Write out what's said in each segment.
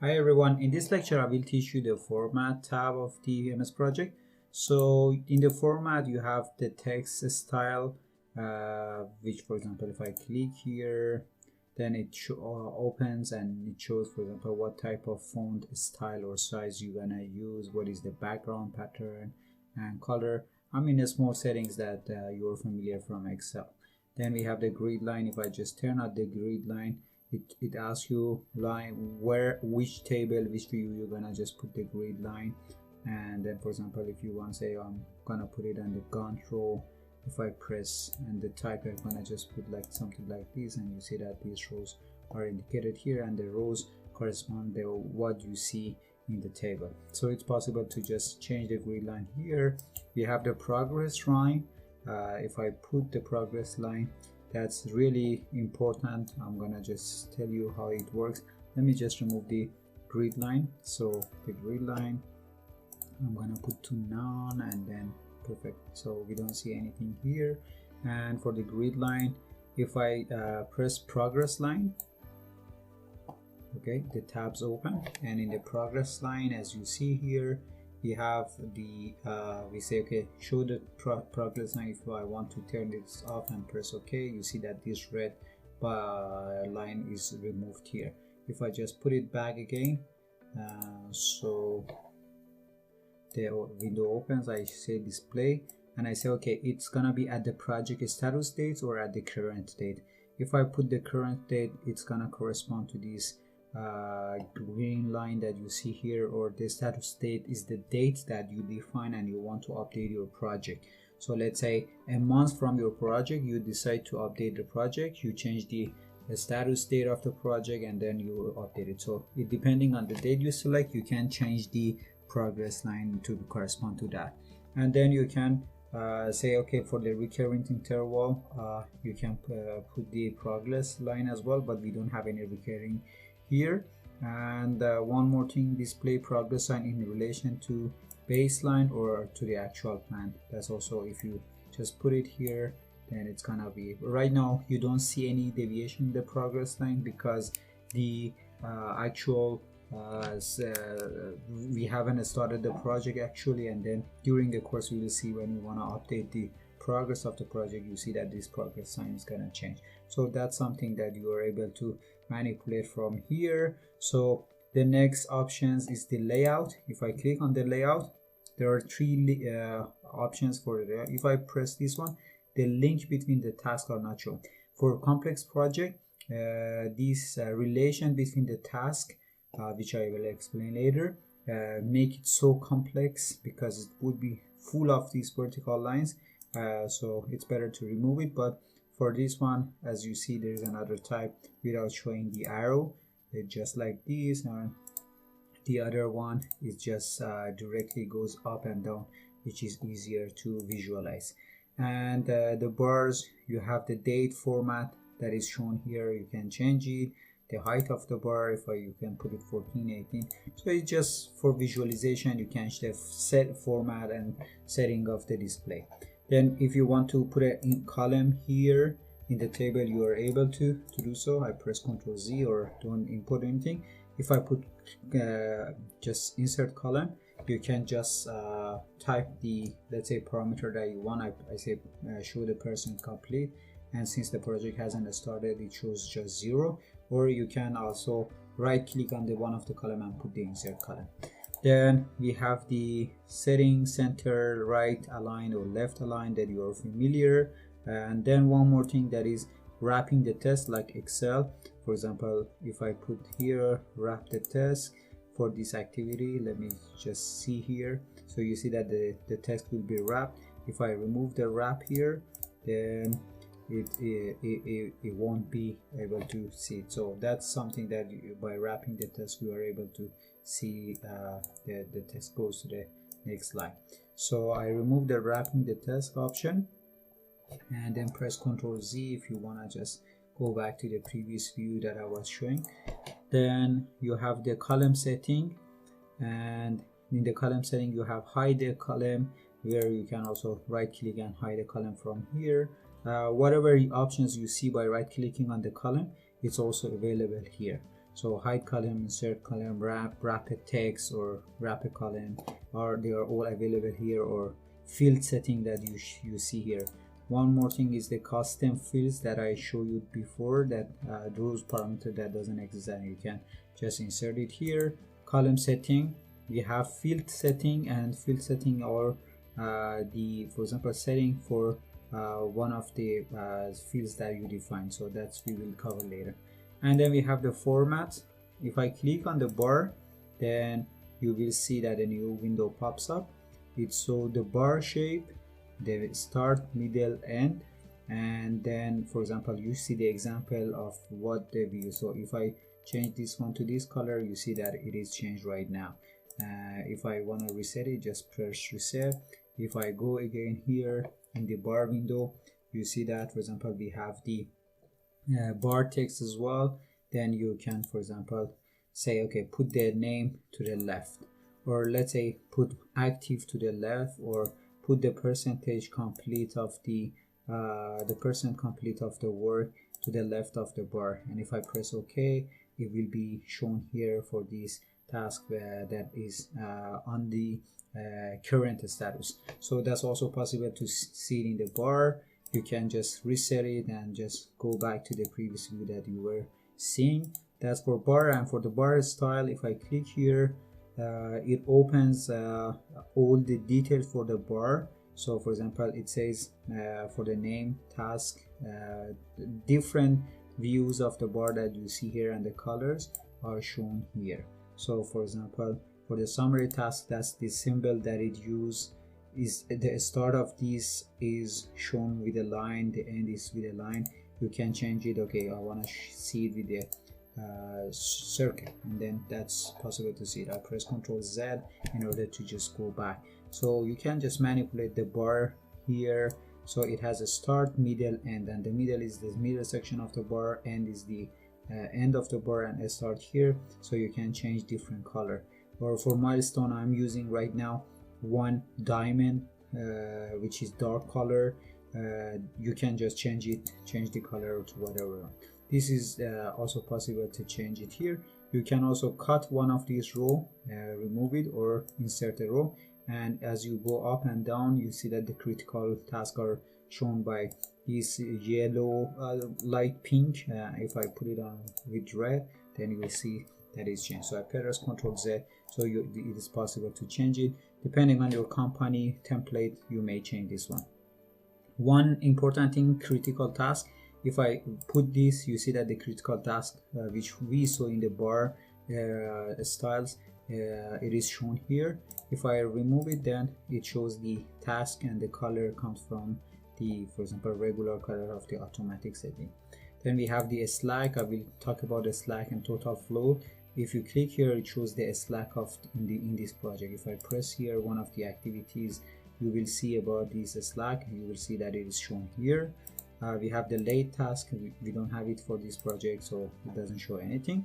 Hi everyone, in this lecture I will teach you the format tab of the MS project. So in the format you have the text style, which for example if I click here, then it opens and it shows for example what type of font style or size you're gonna use, what is the background pattern and color. I mean the small settings that you're familiar from Excel. Then we have the grid line. If I just turn on the grid line, it asks you which table, which view you're gonna just put the grid line. And then for example if you want to say I'm gonna put it on the control, if I press and the type, I'm gonna just put like something like this, and you see that these rows are indicated here and the rows correspond to what you see in the table. So it's possible to just change the grid line here. We have the progress line. If I put the progress line, that's really important. I'm gonna just tell you how it works. Let me just remove the grid line. So the grid line, I'm gonna put to none, and then perfect, so we don't see anything here. And for the grid line, if I press progress line, okay, the tabs open, and in the progress line, as you see here, we have the we say okay, show the progress line. If I want to turn this off and press OK, you see that this red line is removed here. If I just put it back again, so the window opens, I say display, and I say okay, it's gonna be at the project status date or at the current date. If I put the current date, it's gonna correspond to this green line that you see here, or the status date is the date that you define and you want to update your project. So let's say a month from your project you decide to update the project, you change the status date of the project and then you update it. So it depending on the date you select, you can change the progress line to correspond to that. And then you can say okay, for the recurrent interval you can put the progress line as well, but we don't have any recurring here. And one more thing, display progress line in relation to baseline or to the actual plan. That's also, if you just put it here, then it's gonna be, right now you don't see any deviation in the progress line because the actual we haven't started the project actually, and then during the course we will see when we want to update the progress of the project, you see that this progress sign is going to change. So that's something that you are able to manipulate from here. So the next options is the layout. If I click on the layout, there are three options for it. If I press this one, the link between the tasks are not shown. For complex project, this relation between the task, which I will explain later, make it so complex because it would be full of these vertical lines, so it's better to remove it. But for this one, as you see, there is another type without showing the arrow, just like this, and the other one is just directly goes up and down, which is easier to visualize. And the bars, you have the date format that is shown here, you can change it. The height of the bar, if you can put it 14, 18. So it's just for visualization, you can change the set format and setting of the display. Then if you want to put a column here in the table, you are able to do so. I press Ctrl Z or don't input anything. If I put just insert column, you can just type the, let's say, parameter that you want. I say show the person complete, and since the project hasn't started, it shows just 0. Or you can also right click on the one of the column and put the insert column. Then we have the setting, center, right align or left align, that you are familiar. And then one more thing, that is wrapping the test like Excel. For example, if I put here wrap the test for this activity, let me just see here. So you see that the text will be wrapped. If I remove the wrap here, then it won't be able to see it. So that's something that by wrapping the test, we are able to see the test goes to the next line. So I remove the wrapping the test option and then press Ctrl Z if you want to just go back to the previous view that I was showing. Then you have the column setting, and in the column setting you have hide the column, where you can also right click and hide a column from here. Whatever options you see by right clicking on the column, it's also available here. So hide column, insert column, wrapped text, or wrap a column, or they are all available here, or field setting that you see here. One more thing is the custom fields that I showed you before, that those parameter that doesn't exist, and you can just insert it here. Column setting, we have field setting, and field setting or the, for example, setting for one of the fields that you define. So that's we will cover later. And then we have the format. If I click on the bar, then you will see that a new window pops up. It's so the bar shape, the start, middle, end, and then, for example, you see the example of what the view. So if I change this one to this color, you see that it is changed right now. If I want to reset it, just press reset. If I go again here in the bar window, you see that, for example, we have the bar text as well. Then you can, for example, say, okay, put the name to the left, or let's say put active to the left, or put the percentage complete of the percent complete of the work to the left of the bar. And if I press OK, it will be shown here for this task that is on the current status. So that's also possible to see it in the bar. You can just reset it and just go back to the previous view that you were seeing. That's for bar. And for the bar style, if I click here, it opens all the details for the bar. So for example, it says for the name, task, different views of the bar that you see here, and the colors are shown here. So for example, for the summary task, that's the symbol that it uses. Is the start of this is shown with a line, the end is with a line. You can change it. Okay, I want to see it with the circle, and then that's possible to see it. I press Ctrl Z in order to just go back. So you can just manipulate the bar here. So it has a start, middle, end, and the middle is the middle section of the bar, end is the end of the bar, and a start here. So you can change different color. Or for milestone, I'm using right now one diamond, which is dark color. You can just change the color to whatever. This is also possible to change it here. You can also cut one of these row, remove it, or insert a row. And as you go up and down, you see that the critical tasks are shown by this yellow, light pink. If I put it on with red, then you will see that is changed. So I press Ctrl Z, so it is possible to change it. Depending on your company template, you may change this one. One important thing, critical task. If I put this, you see that the critical task, which we saw in the bar styles, it is shown here. If I remove it, then it shows the task, and the color comes from the, for example, regular color of the automatic setting. Then we have the slack. I will talk about the slack and total flow. If you click here, it shows the slack of in this project. If I press here one of the activities, you will see about this slack. You will see that it is shown here. We have the late task. We don't have it for this project, so it doesn't show anything.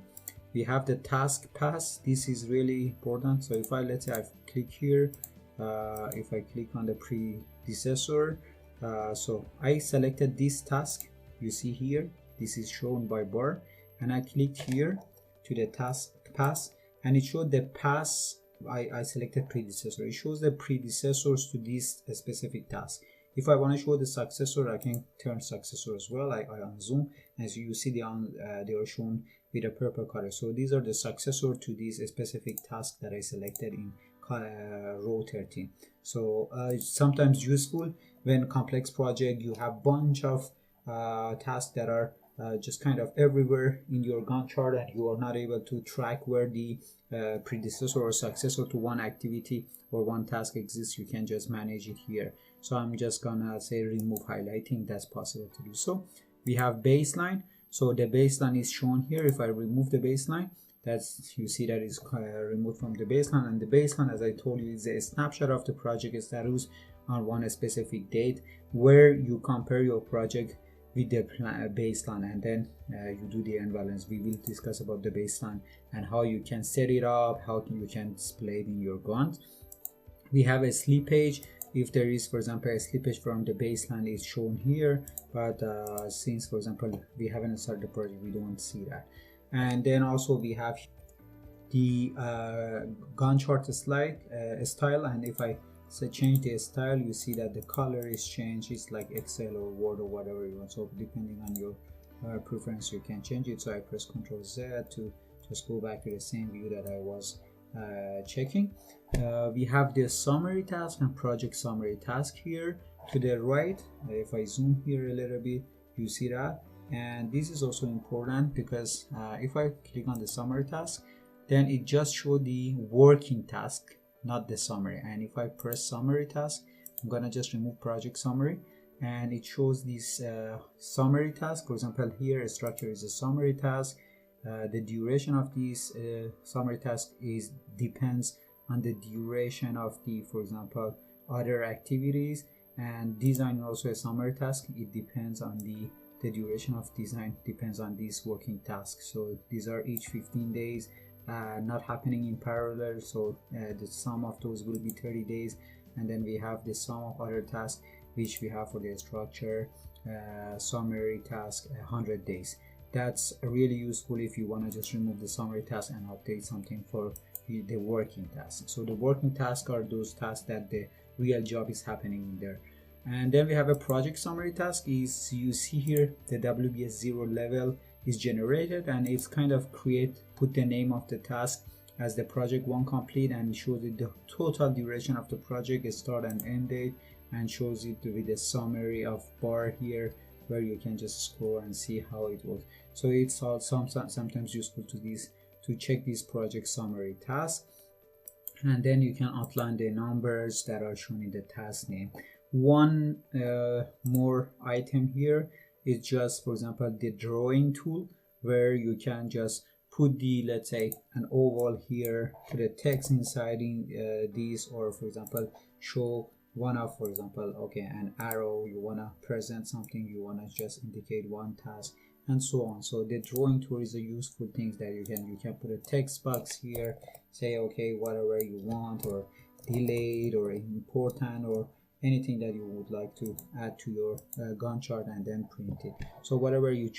We have the task pass. This is really important. So if I, let's say I click here, if I click on the predecessor, so I selected this task. You see here, this is shown by bar, and I clicked here to the task pass, and it showed the pass. I selected predecessor. It shows the predecessors to this specific task. If I want to show the successor, I can turn successor as well. I unzoom, as you see they are shown with a purple color. So these are the successor to this specific task that I selected in row 13. So it's sometimes useful when complex project, you have bunch of tasks that are just kind of everywhere in your Gantt chart, and you are not able to track where the predecessor or successor to one activity or one task exists. You can just manage it here. So I'm just gonna say remove highlighting. That's possible to do. So we have baseline. So the baseline is shown here. If I remove the baseline, that's, you see that is removed from the baseline. And the baseline, as I told you, is a snapshot of the project status on one specific date, where you compare your project with the baseline, and then you do the imbalance. We will discuss about the baseline and how you can set it up, how you can display it in your Gantt. We have a slippage. If there is, for example, a slippage from the baseline is shown here, but since, for example, we haven't started the project, we don't see that. And then also we have the Gantt chart slide style, and if I change the style, you see that the color is changed. It's like Excel or Word or whatever you want, so depending on your preference you can change it. So I press Ctrl Z to just go back to the same view that I was checking. We have the summary task and project summary task here to the right. If I zoom here a little bit, you see that. And this is also important because if I click on the summary task, then it just shows the working task, not the summary. And if I press summary task, I'm gonna just remove project summary, and it shows this summary task. For example, here structure is a summary task. The duration of this summary task depends on the duration of the, for example, other activities. And design also a summary task. It depends on the duration of design depends on these working tasks. So these are each 15 days, not happening in parallel. So the sum of those will be 30 days. And then we have the sum of other tasks, which we have for the structure summary task 100 days. That's really useful if you want to just remove the summary task and update something for the working task. So the working tasks are those tasks that the real job is happening in there. And then we have a project summary task. Is you see here the WBS 0 level is generated, and it's kind of put the name of the task as the project 1 complete, and shows it the total duration of the project, start and end date, and shows it with a summary of bar here where you can just scroll and see how it was. So it's also sometimes useful to check this project summary task. And then you can outline the numbers that are shown in the task name. One more item here is just, for example, the drawing tool, where you can just put the, let's say, an oval here, put a text inside in this, or for example show one of, for example, okay, an arrow, you want to present something, you want to just indicate one task, and so on. So the drawing tool is a useful thing that you can put a text box here, say okay, whatever you want, or delayed or important, or anything that you would like to add to your Gantt chart, and then print it. So whatever you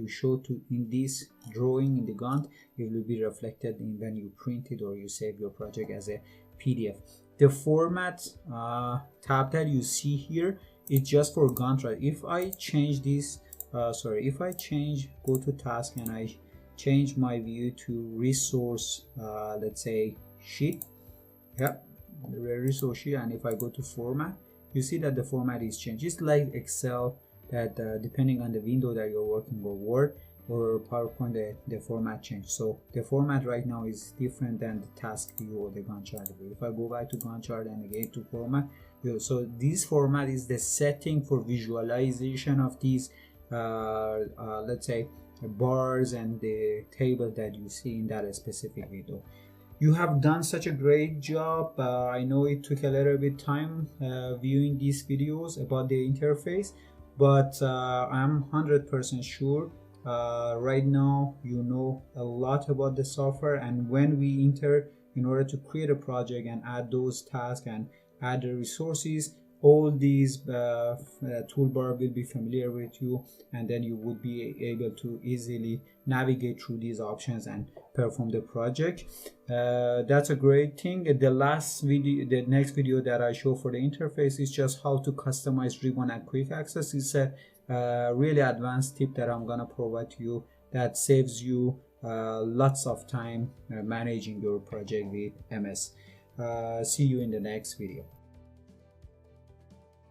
show to in this drawing in the Gantt, it will be reflected in when you print it or you save your project as a PDF. The format tab that you see here is just for Gantt chart. If I change this, if I go to task and I change my view to resource, let's say sheet, yep, resource sheet, and if I go to format, you see that the format is changed. It's like Excel, that depending on the window that you're working, or Word or PowerPoint, the format changed. So the format right now is different than the task view or the Gantt chart view. If I go back to Gantt chart and again to format, so this format is the setting for visualization of these let's say bars and the table that you see in that specific video. You have done such a great job. I know it took a little bit time viewing these videos about the interface, but I'm 100% sure right now you know a lot about the software. And when we enter in order to create a project and add those tasks and add the resources, all these toolbar will be familiar with you, and then you would be able to easily navigate through these options and perform the project. That's a great thing. The next video that I show for the interface is just how to customize ribbon and quick access. It's a really advanced tip that I'm gonna provide to you that saves you lots of time managing your project with MS. See you in the next video.